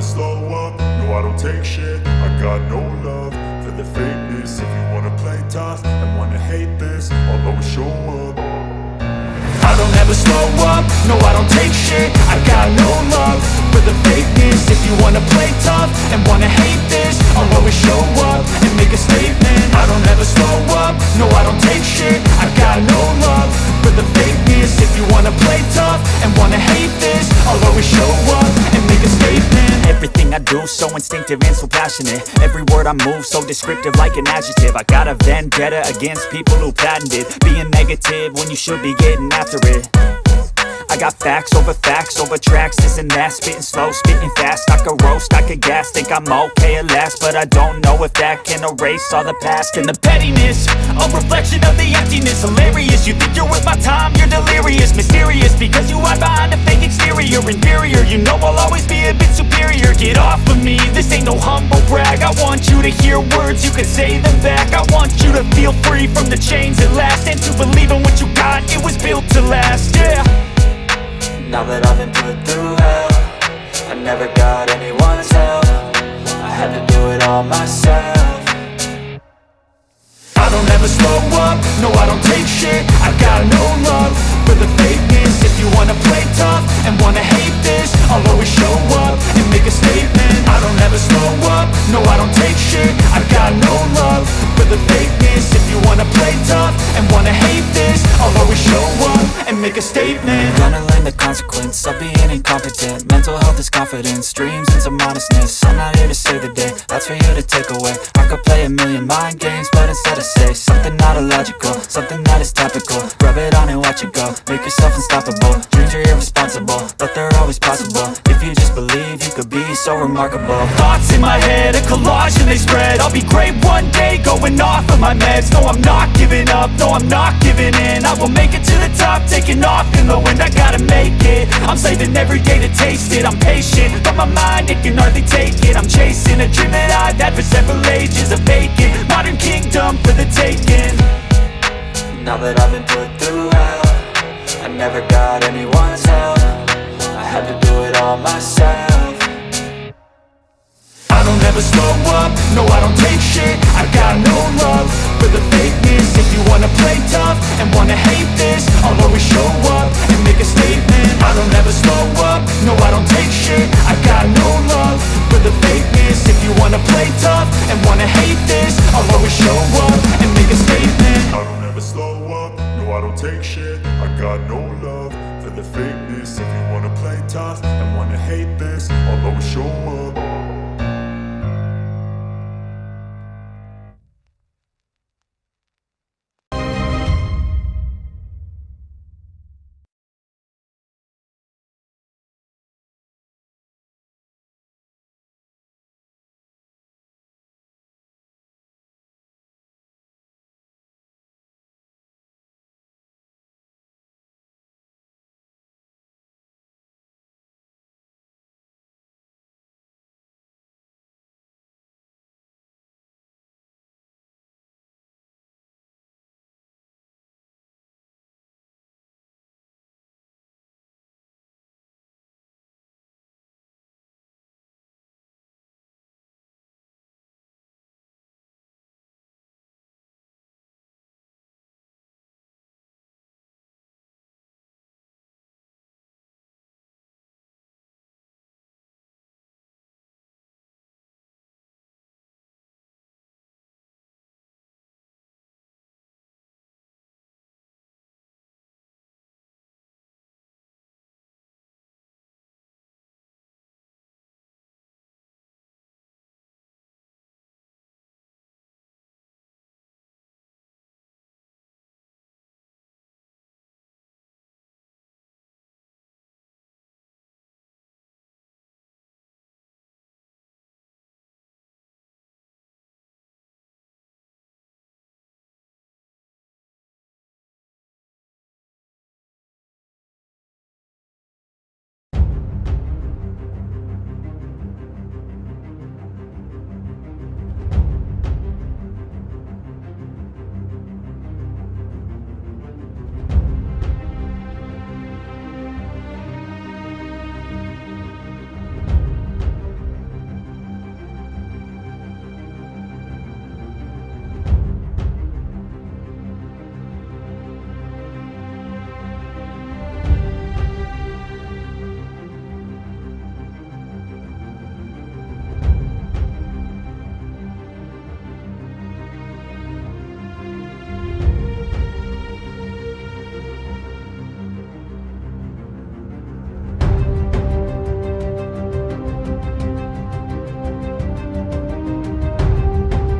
slow up, no I don't take shit. I got no love for the fakeness. If you wanna play tough and wanna hate this, I'll always show up. I don't ever slow up, no I don't take shit. I got no love for the fakeness. If you wanna play tough and wanna hate this, I'll always show up and make a statement. I don't ever slow up, no I don't take shit. I got no love for the fakeness. If you wanna play tough and wanna hate this, I'll always show up and make a statement. Everything I do so instinctive and so passionate. Every word I move so descriptive like an adjective. I got a vendetta against people who patented being negative when you should be getting after it. I got facts over tracks, this and that. Spitting slow, spitting fast, I could roast, I could gas. Think I'm okay at last, but I don't know if that can erase all the past. And the pettiness, a reflection of the emptiness. Hilarious, you think you're worth my time, you're delirious. Mysterious, because you hide behind a fake exterior. Inferior, you know I'll always be a bit superior. Get off of me, this ain't no humble brag. I want you to hear words, you can say them back. I want you to feel free from the chains at last, and to believe in what you got, it was built to last, yeah. Now that I've been put through hell, I never got anyone's help. I had to do it all myself. I don't ever slow up, no I don't take shit. I got no love for the fakeness. If you wanna play tough and wanna hate this, I'll always show up and make a statement. I don't ever slow up, no I don't take shit. I got no love for the fakeness. If you wanna play tough and wanna hate this, I'll always show up and make a statement. Gonna learn the consequence of being incompetent. Mental health is confidence, dreams and some honestness. I'm not here to save the day, that's for you to take away. I could play a million mind games, but instead I say something not illogical, something that is topical. Rub it on and watch it go, make yourself unstoppable. Dreams are irresponsible, but they're always possible. If you just believe, you could be so remarkable. Thoughts in my head, a collage and they spread. I'll be great one day, going off of my meds. No, I'm not giving up, no, I'm not giving in. I will make it to the top, taking off in the wind. I gotta make it, I'm saving every day to taste it. I'm patient, but my mind, it can hardly take it. I'm chasing a dream that I've had for several ages. A vacant, modern kingdom for the taking. Now that I've been put through hell, I never got anyone's help. I had to do it all myself. I don't ever slow up, no I don't take shit. I got no love for the fakeness. If you wanna play tough and wanna hate this, I'll always show up and make a statement. I don't ever slow up, no I don't take shit. I got no love for the fakeness. If you wanna play tough and wanna hate